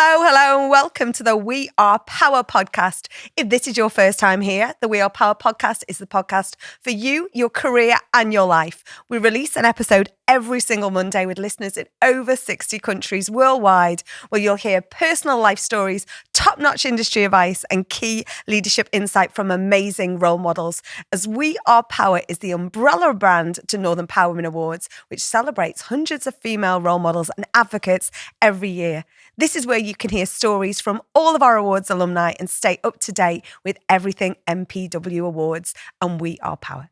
Hello, and welcome to the We Are PoWEr podcast. If this is your first time here, the We Are PoWEr podcast is the podcast for you, your career, and your life. We release an episode every single Monday with listeners in over 60 countries worldwide, where you'll hear personal life stories, top-notch industry advice, and key leadership insight from amazing role models. As We Are PoWEr is the umbrella brand to Northern Power Women Awards, which celebrates hundreds of female role models and advocates every year. This is where you can hear stories from all of our awards alumni and stay up to date with everything MPW Awards and We Are PoWEr.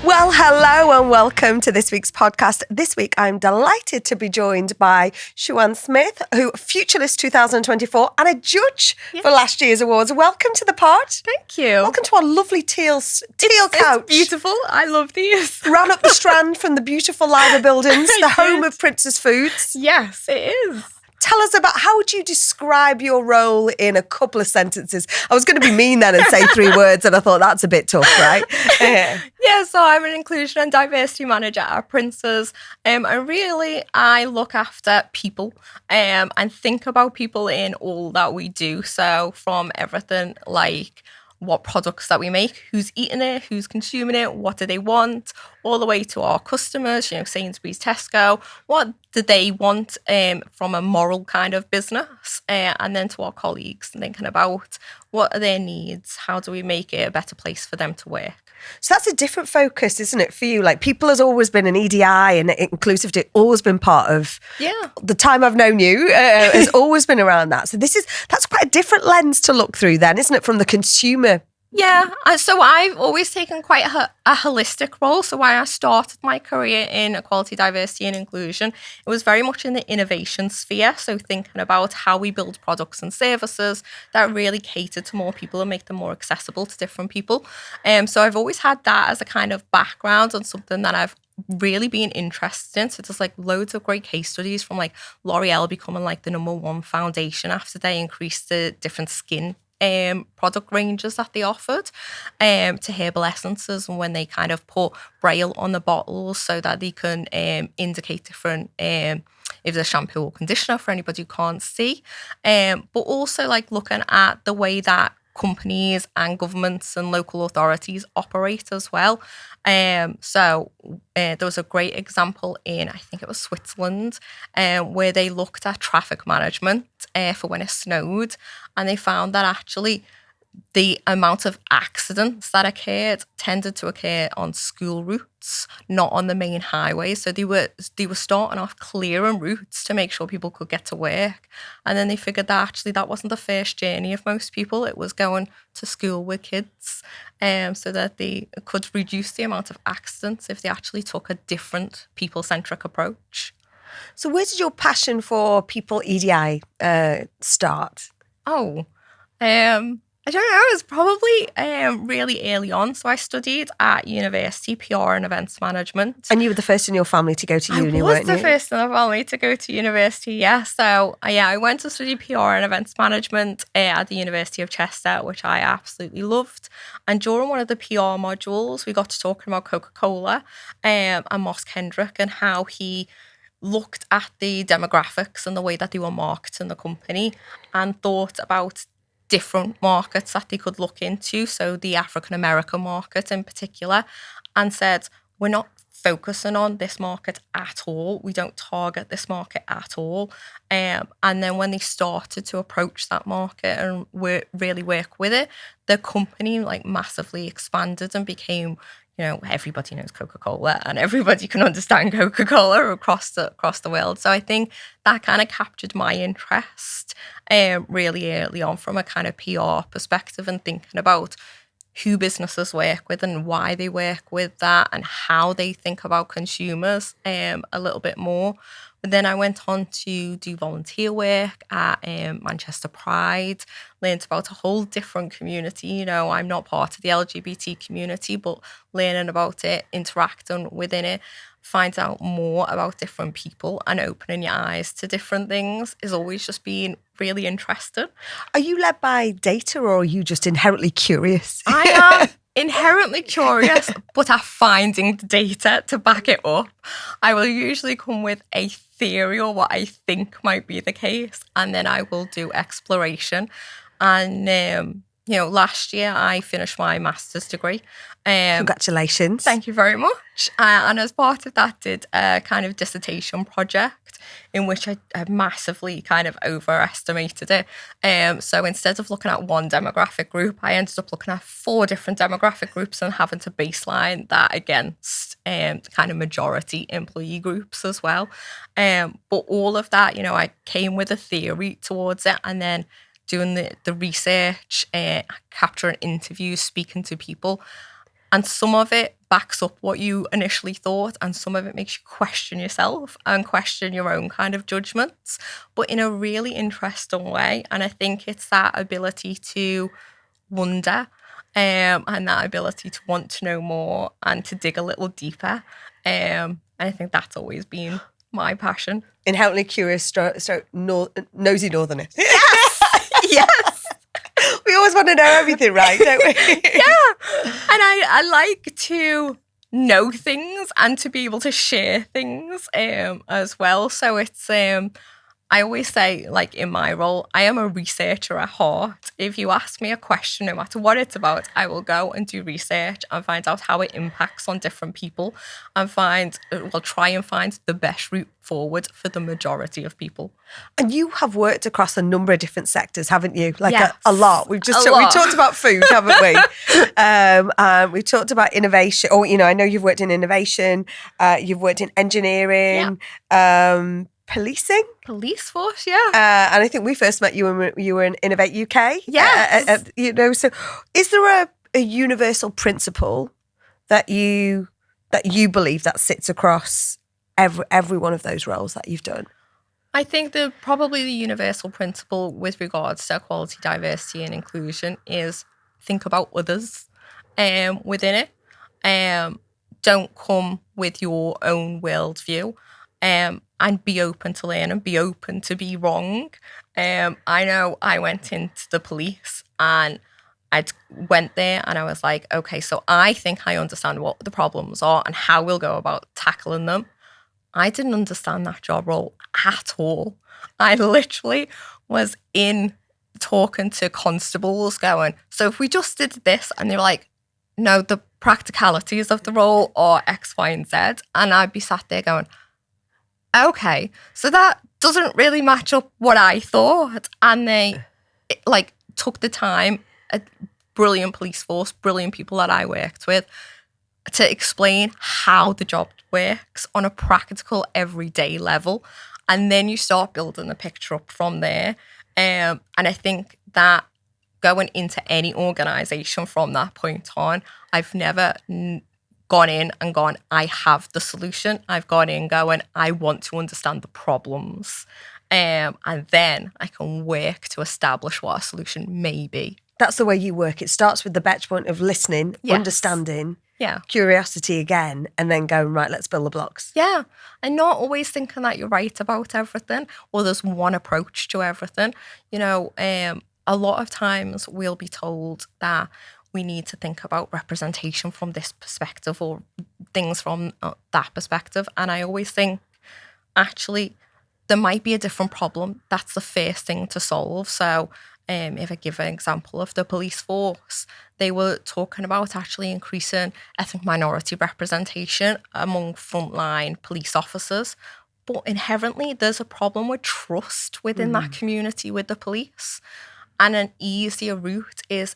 Well, hello and welcome to this week's podcast. This week, I'm delighted to be joined by Siwan Smith, who Futurelist 2024 and a judge for last year's awards. Welcome to the pod. Thank you. Welcome to our lovely teal couch. It's beautiful. I love these. Ran up the Strand from the beautiful Liver Buildings, the home of Prince's Foods. Yes, it is. Tell us about, how would you describe your role in a couple of sentences? I was going to be mean then and say 3 words, and I thought that's a bit tough, right? Yeah, so I'm an inclusion and diversity manager at Prince's. And really, I look after people and think about people in all that we do. So from everything like what products that we make, who's eating it, who's consuming it, what do they want, all the way to our customers, Sainsbury's, Tesco, what do they want from a moral kind of business, and then to our colleagues, thinking about what are their needs, how do we make it a better place for them to work. So that's a different focus, isn't it, for you? Like, people has always been an EDI and inclusivity, always been part of the time I've known you, has always been around that. So that's quite a different lens to look through then, isn't it, from the consumer? Yeah, so I've always taken quite a holistic role. So when I started my career in equality, diversity and inclusion, it was very much in the innovation sphere. So thinking about how we build products and services that really cater to more people and make them more accessible to different people. So I've always had that as a kind of background and something that I've really been interested in. So there's like loads of great case studies from like L'Oreal becoming like the #1 foundation after they increased the different skin product ranges that they offered, to herbal essences, and when they kind of put braille on the bottles so that they can indicate different if there's shampoo or conditioner for anybody who can't see, but also like looking at the way that companies and governments and local authorities operate as well. So there was a great example in, I think it was Switzerland, where they looked at traffic management for when it snowed, and they found that actually the amount of accidents that occurred tended to occur on school routes, not on the main highways. So they were starting off clearing routes to make sure people could get to work. And then they figured that actually that wasn't the first journey of most people. It was going to school with kids, so that they could reduce the amount of accidents if they actually took a different people-centric approach. So where did your passion for people EDI start? I don't know. It was probably really early on. So I studied at university, PR and events management. And you were the first in your family to go to uni, weren't you? I was the first in the family to go to university, yeah. So, I went to study PR and events management at the University of Chester, which I absolutely loved. And during one of the PR modules, we got to talking about Coca-Cola and Moss Kendrick and how he looked at the demographics and the way that they were marketing the company and thought about different markets that they could look into, so the African American market in particular, and said, we're not focusing on this market at all. We don't target this market at all. And then when they started to approach that market and really work with it, the company like massively expanded and became, everybody knows Coca-Cola and everybody can understand Coca-Cola across the world. So I think that kind of captured my interest really early on from a kind of PR perspective and thinking about who businesses work with and why they work with that and how they think about consumers a little bit more. But then I went on to do volunteer work at Manchester Pride, learned about a whole different community. I'm not part of the LGBT community, but learning about it, interacting within it, find out more about different people and opening your eyes to different things is always just been really interesting. Are you led by data or are you just inherently curious? I am inherently curious, but at finding the data to back it up. I will usually come with a theory or what I think might be the case, and then I will do exploration. And last year I finished my master's degree. Congratulations. Thank you very much. And as part of that, did a kind of dissertation project in which I massively kind of overestimated it. So instead of looking at one demographic group, I ended up looking at 4 different demographic groups and having to baseline that against kind of majority employee groups as well. But all of that, I came with a theory towards it, and then doing the research, capturing interviews, speaking to people. And some of it backs up what you initially thought, and some of it makes you question yourself and question your own kind of judgments, but in a really interesting way. And I think it's that ability to wonder and that ability to want to know more and to dig a little deeper. And I think that's always been my passion. Inherently curious, nosy northerner. Yes! Yes! We always want to know everything, right, don't we? Yeah. And I like to know things and to be able to share things as well. So it's, I always say, like in my role, I am a researcher at heart. If you ask me a question, no matter what it's about, I will go and do research and find out how it impacts on different people and try and find the best route forward for the majority of people. And you have worked across a number of different sectors, haven't you? Like yes, a lot. We talked about food, haven't we? We talked about innovation. Or, I know you've worked in innovation. You've worked in engineering. Yeah. Policing? Police force, yeah. And I think we first met you when you were in Innovate UK. Yes. So is there a universal principle that you believe that sits across every one of those roles that you've done? I think probably the universal principle with regards to equality, diversity and inclusion is think about others within it. Don't come with your own worldview. And be open to learn and be open to be wrong. I know I went into the police and I went there and I was like, okay, so I think I understand what the problems are and how we'll go about tackling them. I didn't understand that job role at all. I literally was in talking to constables going, so if we just did this, and they were like, no, the practicalities of the role are X, Y, and Z. And I'd be sat there going, okay, so that doesn't really match up what I thought. And they took the time, a brilliant police force, brilliant people that I worked with, to explain how the job works on a practical, everyday level. And then you start building the picture up from there. And I think that going into any organisation from that point on, I've never gone in and gone, I have the solution. I've gone in going, I want to understand the problems. And then I can work to establish what a solution may be. That's the way you work. It starts with the batch point of listening, yes. Understanding, yeah, curiosity again, and then going, right, let's build the blocks. Yeah, and not always thinking that you're right about everything or there's one approach to everything. A lot of times we'll be told that we need to think about representation from this perspective or things from that perspective. And I always think, actually, there might be a different problem. That's the first thing to solve. So if I give an example of the police force, they were talking about actually increasing ethnic minority representation among frontline police officers. But inherently, there's a problem with trust within that community with the police. And an easier route is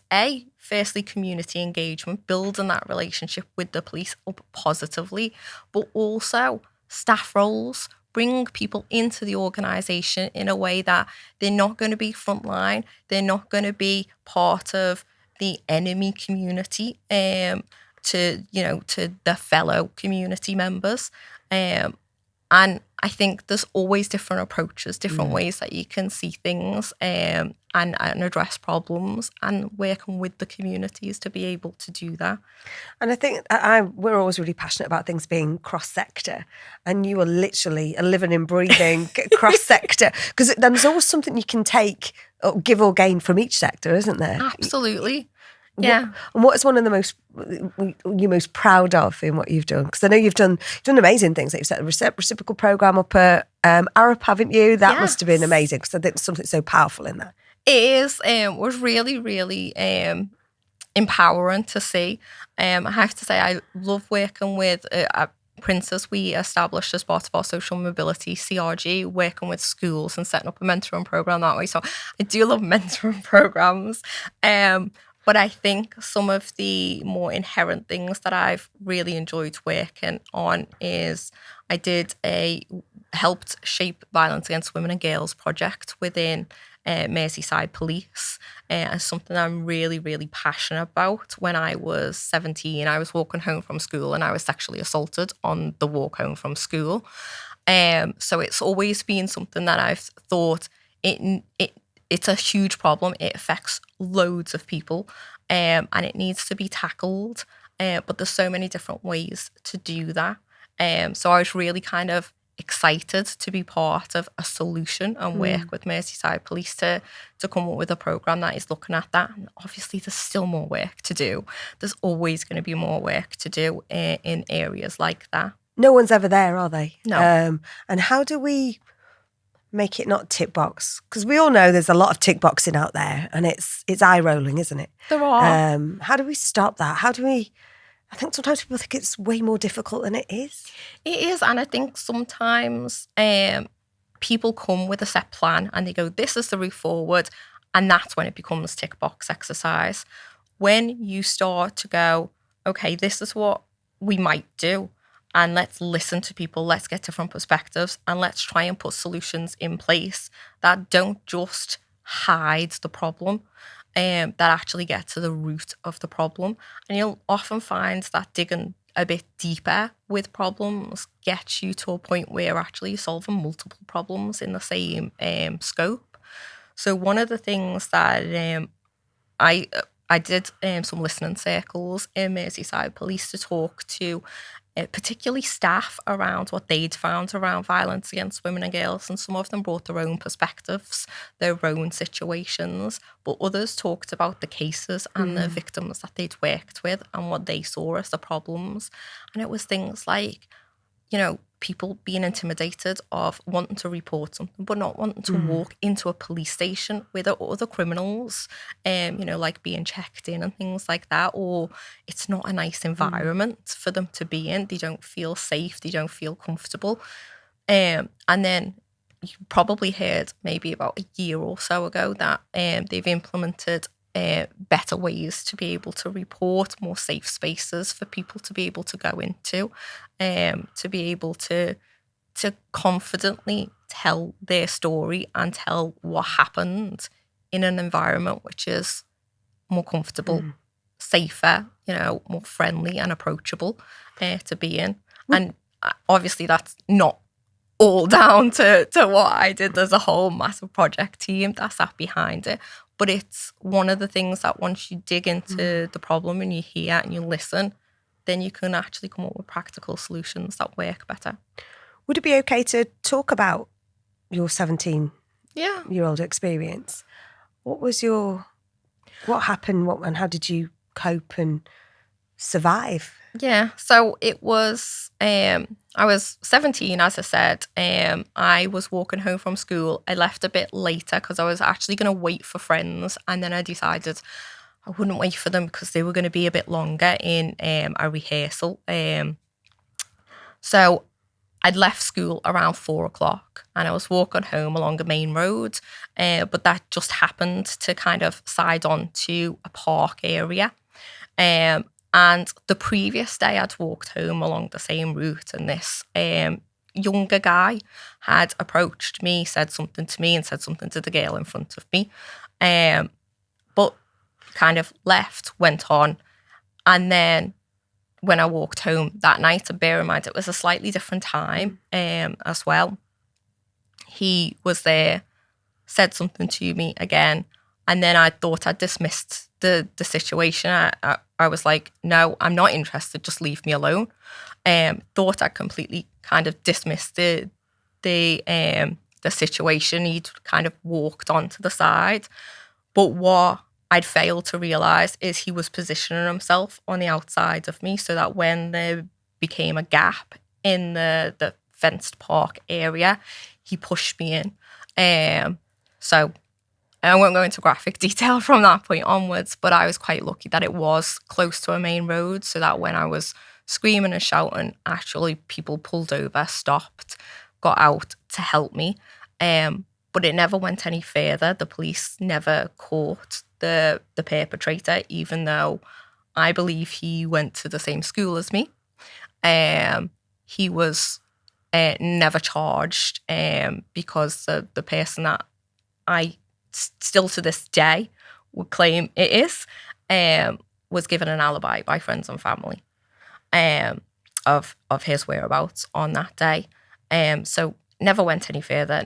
firstly, community engagement, building that relationship with the police up positively, but also staff roles, bring people into the organisation in a way that they're not going to be frontline, they're not going to be part of the enemy community to the fellow community members. And I think there's always different approaches, different ways that you can see things and address problems, and working with the communities to be able to do that. And I think we're always really passionate about things being cross-sector, and you are literally a living and breathing cross-sector, because there's always something you can take, or give or gain from each sector, isn't there? Absolutely. Yeah. And what is one of the most you're most proud of in what you've done? Because I know you've done amazing things. Like you've set a reciprocal program up at Arab, haven't you? That must have been amazing, because I think there's something so powerful in that. It is. Was really, really empowering to see. I have to say, I love working with Princess. We established as part of our social mobility CRG, working with schools and setting up a mentoring program that way. So I do love mentoring programs. But I think some of the more inherent things that I've really enjoyed working on is I helped shape violence against women and girls project within Merseyside Police. It's something I'm really, really passionate about. When I was 17, I was walking home from school and I was sexually assaulted on the walk home from school. So it's always been something that I've thought it's a huge problem. It affects loads of people, and it needs to be tackled. But there's so many different ways to do that. So I was really kind of excited to be part of a solution and work with Merseyside Police to come up with a programme that is looking at that. And obviously there's still more work to do. There's always going to be more work to do in areas like that. No one's ever there, are they? No. And how do we make it not tick box? Because we all know there's a lot of tick boxing out there, and it's eye rolling, isn't it? There are. How do we stop that? How do we? I think sometimes people think it's way more difficult than it is. It is, and I think sometimes people come with a set plan and they go, this is the route forward, and that's when it becomes tick box exercise. When you start to go, okay, this is what we might do, and let's listen to people, let's get different perspectives, and let's try and put solutions in place that don't just hide the problem, that actually get to the root of the problem. And you'll often find that digging a bit deeper with problems gets you to a point where actually you're solving multiple problems in the same scope. So one of the things that I did some listening circles in Merseyside Police to talk to particularly staff around what they'd found around violence against women and girls, and some of them brought their own perspectives, their own situations, but others talked about the cases and the victims that they'd worked with and what they saw as the problems. And it was things like, people being intimidated of wanting to report something but not wanting to walk into a police station with other criminals, like being checked in and things like that, or it's not a nice environment for them to be in. They don't feel safe, they don't feel comfortable. And then you probably heard maybe about a year or so ago that they've implemented better ways to be able to report, more safe spaces for people to be able to go into, to be able to confidently tell their story and tell what happened in an environment which is more comfortable, safer, more friendly and approachable to be in. And obviously that's not all down to what I did. There's a whole massive project team that sat behind it. But it's one of the things that once you dig into the problem and you hear and you listen, then you can actually come up with practical solutions that work better. Would it be okay to talk about your 17-year-old experience? What happened, and how did you cope and survive? Yeah, so it was, I was 17, as I said. I was walking home from school. I left a bit later because I was actually going to wait for friends. And then I decided I wouldn't wait for them because they were going to be a bit longer in a rehearsal. So I'd left school around 4:00 and I was walking home along a main road. But that just happened to kind of side on to a park area. And the previous day I'd walked home along the same route, and this younger guy had approached me, said something to me and said something to the girl in front of me. But kind of left, went on. And then when I walked home that night, and bear in mind it was a slightly different time as well, he was there, said something to me again. And then I thought I'd dismissed the situation. I was like, no, I'm not interested. Just leave me alone. Thought I'd completely kind of dismissed the situation. He'd kind of walked on to the side. But what I'd failed to realise is he was positioning himself on the outside of me so that when there became a gap in the fenced park area, he pushed me in. So I won't go into graphic detail from that point onwards, but I was quite lucky that it was close to a main road so that when I was screaming and shouting, actually people pulled over, stopped, got out to help me. But it never went any further. The police never caught the perpetrator, even though I believe he went to the same school as me. He was never charged because the person that I still to this day would claim it is was given an alibi by friends and family of his whereabouts on that day. So never went any further,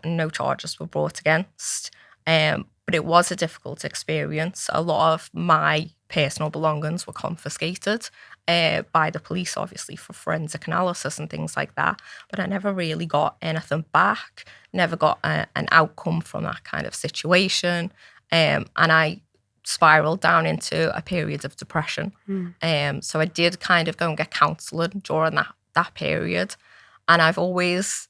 no charges were brought against. But it was a difficult experience. A lot of my personal belongings were confiscated by the police, obviously, for forensic analysis and things like that. But I never really got anything back, never got an outcome from that kind of situation. And I spiraled down into a period of depression. So I did kind of go and get counselling during that period. And I've always...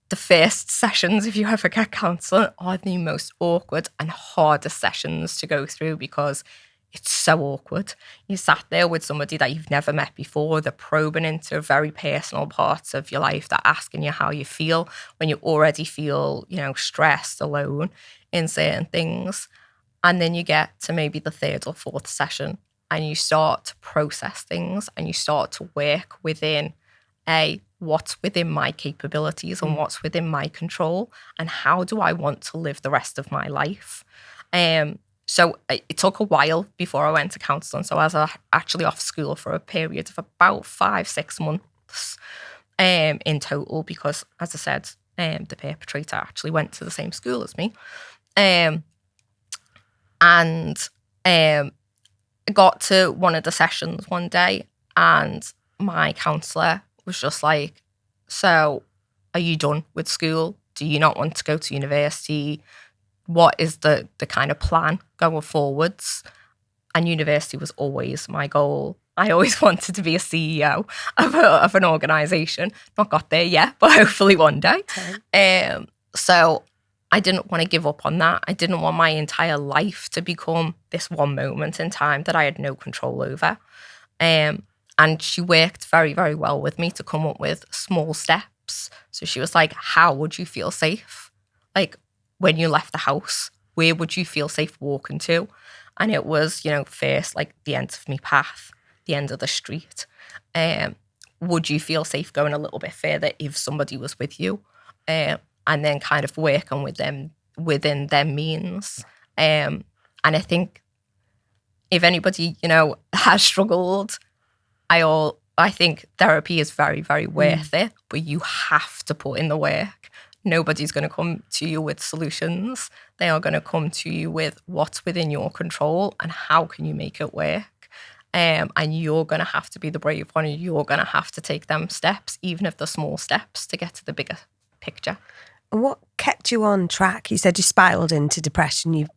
The first sessions, if you ever get counselling, are the most awkward and hardest sessions to go through because it's so awkward. You sat there with somebody that you've never met before. They're probing into very personal parts of your life. They're asking you how you feel when you already feel, stressed, alone in certain things. And then you get to maybe the third or fourth session and you start to process things and you start to work within what's within my capabilities and what's within my control and how do I want to live the rest of my life. So it took a while before I went to counselling. So I was actually off school for a period of about 5-6 months in total because, as I said, the perpetrator actually went to the same school as me. I got to one of the sessions one day and my counsellor was just like, so are you done with school? Do you not want to go to university? What is the kind of plan going forwards? And university was always my goal. I always wanted to be a CEO of an organisation. Not got there yet, but hopefully one day. Okay. So I didn't want to give up on that. I didn't want my entire life to become this one moment in time that I had no control over. And she worked very, very well with me to come up with small steps. So she was like, how would you feel safe? Like when you left the house, where would you feel safe walking to? And it was, first like the end of my path, the end of the street. Would you feel safe going a little bit further if somebody was with you? And then kind of working with them within their means. And I think if anybody, has struggled, I think therapy is very, very worth it, but you have to put in the work. Nobody's going to come to you with solutions. They are going to come to you with what's within your control and how can you make it work. And you're going to have to be the brave one. And you're going to have to take them steps, even if they're small steps, to get to the bigger picture. And what kept you on track? You said you spiraled into depression. You've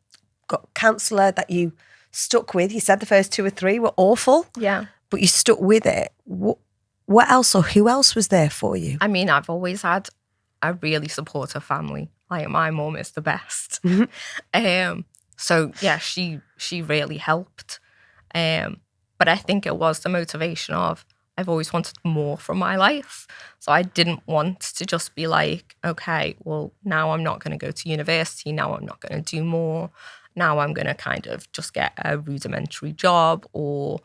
got a counsellor that you stuck with. You said the first 2 or 3 were awful. Yeah. But you stuck with it. What else or who else was there for you? I mean, I've always had a really supportive family. Like my mum is the best. So yeah, she really helped. But I think it was the motivation of I've always wanted more from my life. So I didn't want to just be like, okay, well, now I'm not going to go to university. Now I'm not going to do more. Now I'm going to kind of just get a rudimentary job or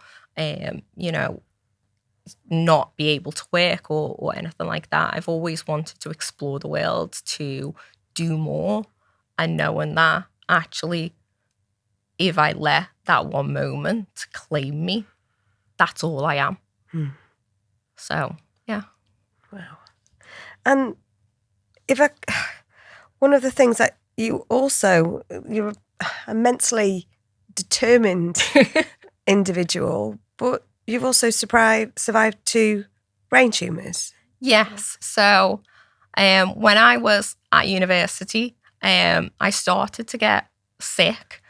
not be able to work or anything like that. I've always wanted to explore the world, to do more, and knowing that actually if I let that one moment claim me, that's all I am. So, yeah. Wow. And one of the things that you're a mentally determined individual, but you've also survived 2 brain tumours. Yes. So when I was at university, I started to get sick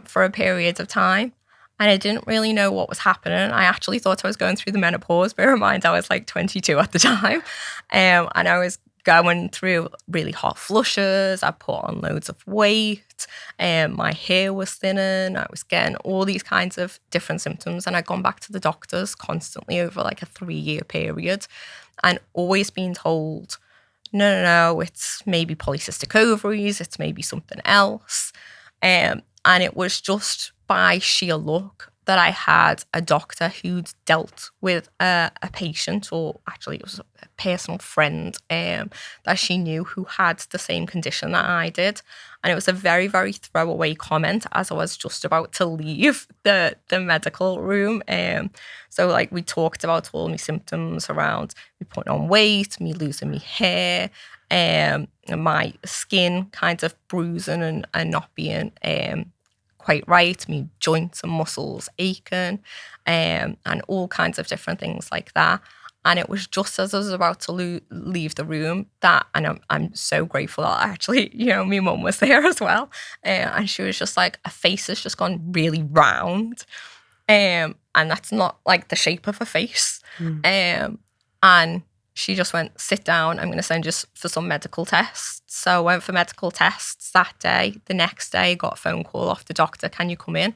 for a period of time. And I didn't really know what was happening. I actually thought I was going through the menopause. Bear in mind, I was like 22 at the time. And I was going through really hot flushes. I put on loads of weight. My hair was thinning. I was getting all these kinds of different symptoms. And I'd gone back to the doctors constantly over like a 3-year period and always been told, no, it's maybe polycystic ovaries. It's maybe something else. And it was just by sheer luck that I had a doctor who'd dealt with a patient, or actually it was a personal friend that she knew who had the same condition that I did. And it was a very, very throwaway comment as I was just about to leave the medical room. So like we talked about all my symptoms around me putting on weight, me losing my hair, my skin kind of bruising and not being quite right, me joints and muscles aching, and all kinds of different things like that. And it was just as I was about to leave the room that, and I'm so grateful that actually, my mum was there as well. And she was just like, a face has just gone really round. And that's not like the shape of a face. And she just went, sit down, I'm going to send you for some medical tests. So I went for medical tests that day. The next day, I got a phone call off the doctor, can you come in?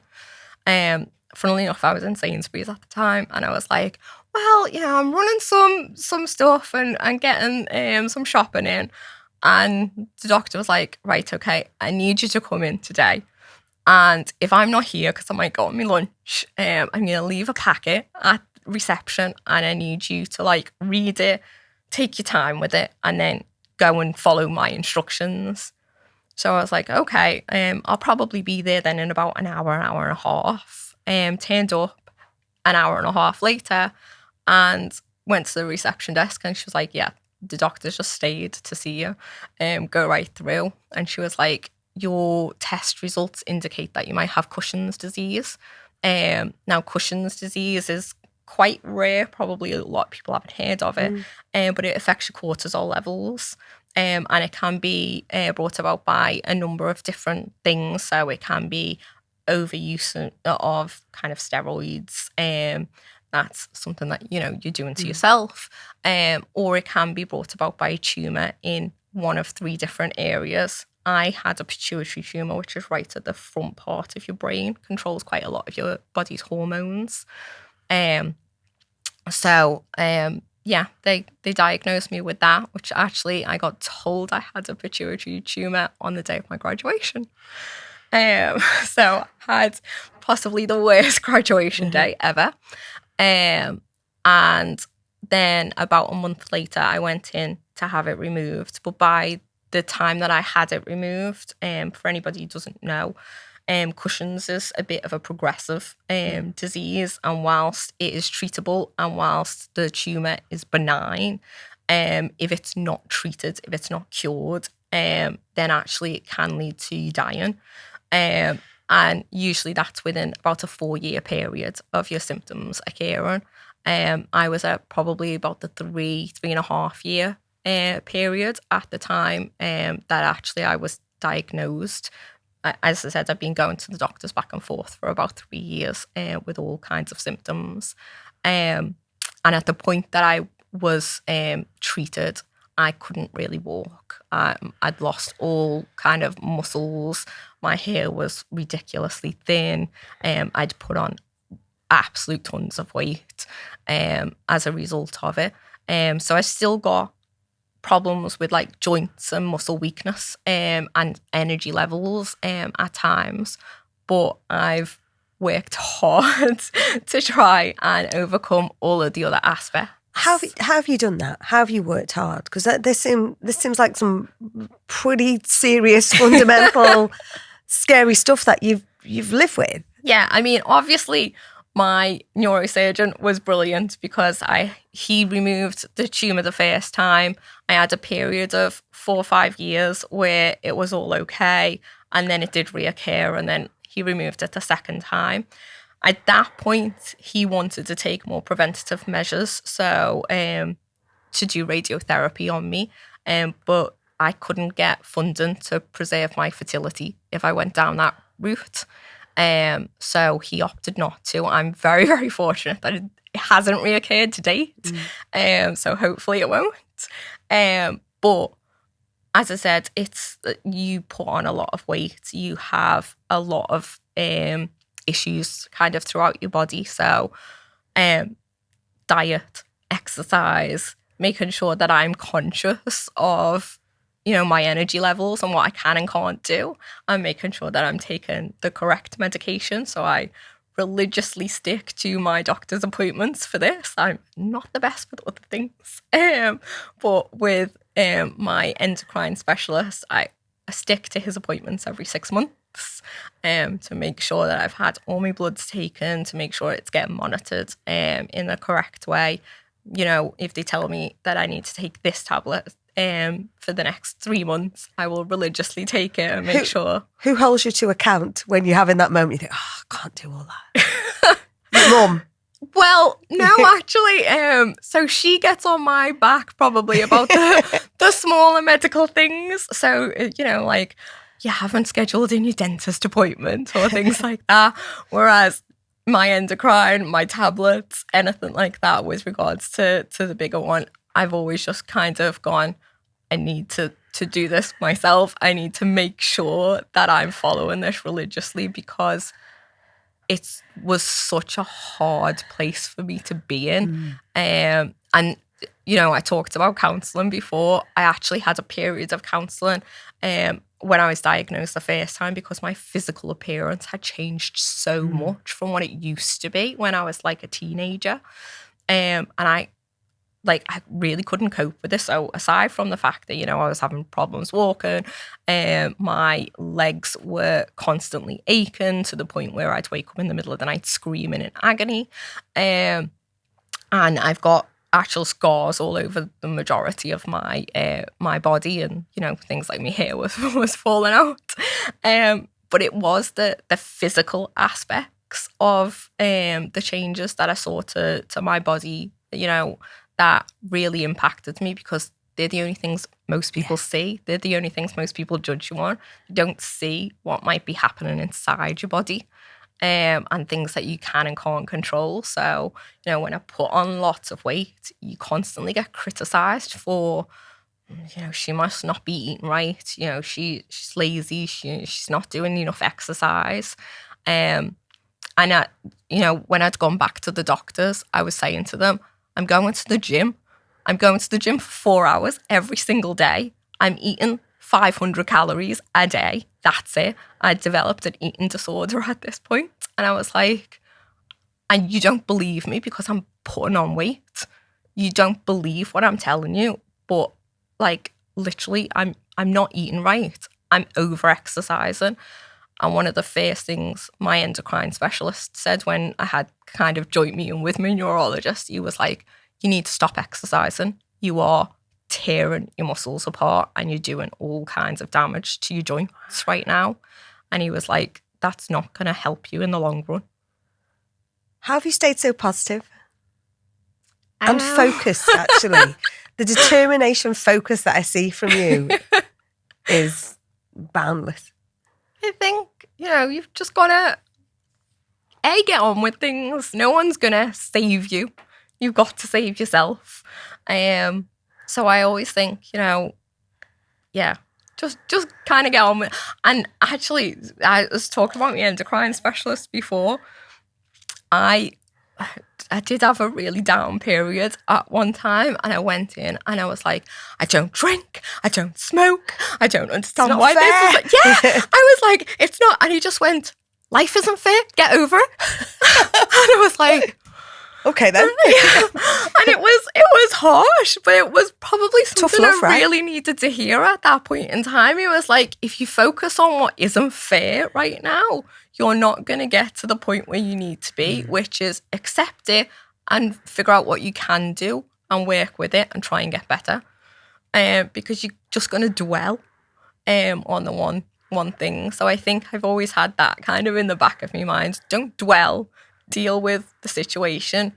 Funnily enough, I was in Sainsbury's at the time, and I was like, well, I'm running some stuff and getting some shopping in. And the doctor was like, right, okay, I need you to come in today. And if I'm not here, because I might go on my lunch, I'm going to leave a packet at reception, and I need you to like read it, take your time with it, and then go and follow my instructions. So I was like, okay, I'll probably be there then in about an hour and a half. Turned up an hour and a half later and went to the reception desk, and she was like, yeah, the doctor's just stayed to see you, go right through. And she was like, your test results indicate that you might have Cushing's disease. Now Cushing's disease is quite rare, probably a lot of people haven't heard of it, but it affects your cortisol levels, and it can be brought about by a number of different things. So it can be overuse of kind of steroids, that's something that you're doing to yourself, or it can be brought about by a tumour in one of 3 different areas. I had a pituitary tumour, which is right at the front part of your brain, controls quite a lot of your body's hormones. They diagnosed me with that, which actually I got told I had a pituitary tumour on the day of my graduation. So had possibly the worst graduation day ever. And then about a month later, I went in to have it removed. But by the time that I had it removed, for anybody who doesn't know, Cushing's is a bit of a progressive disease, and whilst it is treatable and whilst the tumour is benign, if it's not treated, if it's not cured, then actually it can lead to you dying. And usually that's within about a 4-year period of your symptoms occurring. I was at probably about the 3.5 year period at the time that actually I was diagnosed. As I said, I've been going to the doctors back and forth for about 3 years with all kinds of symptoms. And at the point that I was treated, I couldn't really walk. I'd lost all kind of muscles. My hair was ridiculously thin. I'd put on absolute tons of weight as a result of it. So I still got problems with like joints and muscle weakness and energy levels at times, but I've worked hard to try and overcome all of the other aspects. How have you done that? How have you worked hard? Because this seems like some pretty serious, fundamental, scary stuff that you've lived with. Yeah, I mean, obviously, my neurosurgeon was brilliant because he removed the tumour the first time. I had a period of 4 or 5 years where it was all okay, and then it did reoccur, and then he removed it the second time. At that point, he wanted to take more preventative measures, so to do radiotherapy on me, but I couldn't get funding to preserve my fertility if I went down that route. So he opted not to. I'm very, very fortunate that it hasn't reoccurred to date. So hopefully it won't. But as I said, it's you put on a lot of weight. You have a lot of issues kind of throughout your body. So diet, exercise, making sure that I'm conscious of, my energy levels and what I can and can't do. I'm making sure that I'm taking the correct medication. So I religiously stick to my doctor's appointments for this. I'm not the best with other things. But with my endocrine specialist, I stick to his appointments every 6 months to make sure that I've had all my bloods taken, to make sure it's getting monitored in the correct way. If they tell me that I need to take this tablet for the next 3 months, I will religiously take it and make sure. Who holds you to account when you have in that moment? You think, I can't do all that. Your mum. Well, no, actually. So she gets on my back probably about the smaller medical things. So, like you haven't scheduled in your dentist appointment or things like that. Whereas my endocrine, my tablets, anything like that with regards to the bigger one, I've always just kind of gone, I need to do this myself. I need to make sure that I'm following this religiously because it was such a hard place for me to be in. And, I talked about counselling before. I actually had a period of counselling when I was diagnosed the first time because my physical appearance had changed so much from what it used to be when I was like a teenager. And I really couldn't cope with this. So aside from the fact that, I was having problems walking, my legs were constantly aching to the point where I'd wake up in the middle of the night screaming in agony. And I've got actual scars all over the majority of my my body, and things like my hair was falling out. But it was the physical aspects of the changes that I saw to my body, that really impacted me because they're the only things most people see. They're the only things most people judge you on. You don't see what might be happening inside your body. And things that you can and can't control. So, when I put on lots of weight, you constantly get criticised for, she must not be eating right. She's lazy. She's not doing enough exercise. And I, when I'd gone back to the doctors, I was saying to them, I'm going to the gym. I'm going to the gym for 4 hours every single day. I'm eating 500 calories a day. That's it. I developed an eating disorder at this point. And I was like, and you don't believe me because I'm putting on weight. You don't believe what I'm telling you. But literally, I'm not eating right. I'm over-exercising. And one of the first things my endocrine specialist said when I had kind of joint meeting with my neurologist, he was like, you need to stop exercising. You are tearing your muscles apart and you're doing all kinds of damage to your joints right now. And he was like, that's not going to help you in the long run. How have you stayed so positive? And focused, actually. The determination focus that I see from you is boundless. I think, you've just got to, get on with things. No one's going to save you. You've got to save yourself. So I always think, just kind of get on with it. And actually, I was talking about my endocrine specialist before. I did have a really down period at one time, and I went in and I was like, I don't drink, I don't smoke, I don't understand why fair. This is I was like, it's not. And he just went, life isn't fair, get over it. And I was like, okay then. And it was harsh, but it was probably something love, I right? really needed to hear at that point in time. It was like, if you focus on what isn't fair right now, you're not going to get to the point where you need to be, which is accept it and figure out what you can do and work with it and try and get better. Because you're just going to dwell on the one thing. So I think I've always had that kind of in the back of my mind. Don't dwell. Deal with the situation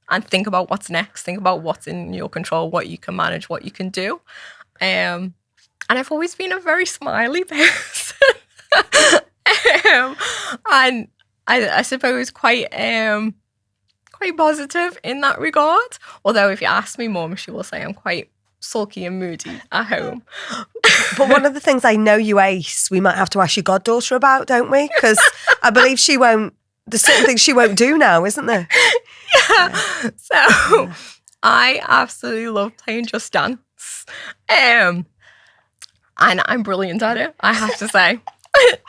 and think about what's next. Think about what's in your control, what you can manage, what you can do. And I've always been a very smiley person. And I suppose quite positive in that regard. Although if you ask me mum, she will say I'm quite sulky and moody at home. But one of the things I know you ace, we might have to ask your goddaughter about, don't we? Because I believe she won't, there's certain things she won't do now, isn't there? Yeah. So I absolutely love playing Just Dance. And I'm brilliant at it, I have to say.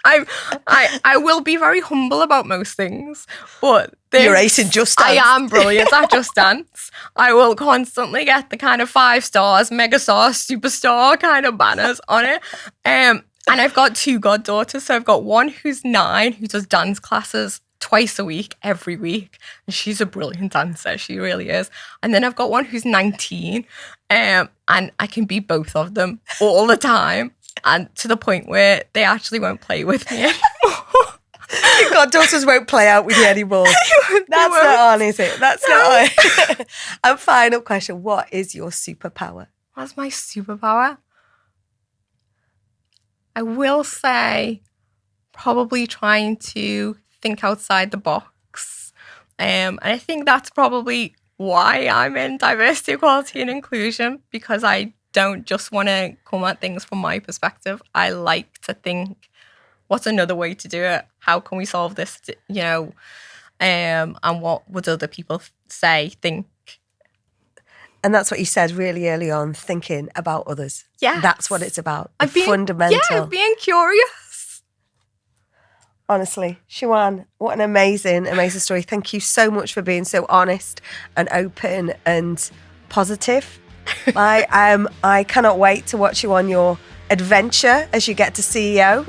I will be very humble about most things, but you're acing Just Dance. I am brilliant at Just Dance. I will constantly get the kind of 5 stars, mega star, superstar kind of banners on it. And I've got 2 goddaughters. So I've got one who's 9 who does dance classes twice a week, every week. And she's a brilliant dancer. She really is. And then I've got one who's 19. And I can beat both of them all the time. And to the point where they actually won't play with me anymore. Your goddaughters won't play out with you anymore. That's not on, is it? That's not on. And final question, what is your superpower? What's my superpower? I will say probably trying to think outside the box. And I think that's probably why I'm in diversity, equality and inclusion, because I don't just want to come at things from my perspective. I like to think, what's another way to do it? How can we solve this? And what would other people say, think? And that's what you said really early on, thinking about others. Yeah. That's what it's about. Fundamental. Yeah, being curious. Honestly, Siwan, what an amazing, amazing story. Thank you so much for being so honest and open and positive. I cannot wait to watch you on your adventure as you get to CEO.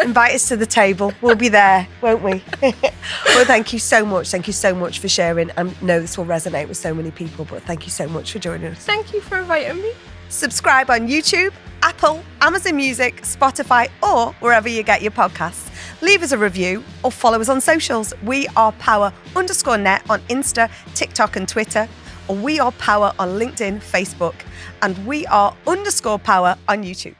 Invite us to the table. We'll be there, won't we? Well, thank you so much. Thank you so much for sharing. I know this will resonate with so many people, but thank you so much for joining us. Thank you for inviting me. Subscribe on YouTube, Apple, Amazon Music, Spotify, or wherever you get your podcasts. Leave us a review or follow us on socials. We are PoWEr_net on Insta, TikTok and Twitter. Or We Are PoWEr on LinkedIn, Facebook. And We Are _PoWEr on YouTube.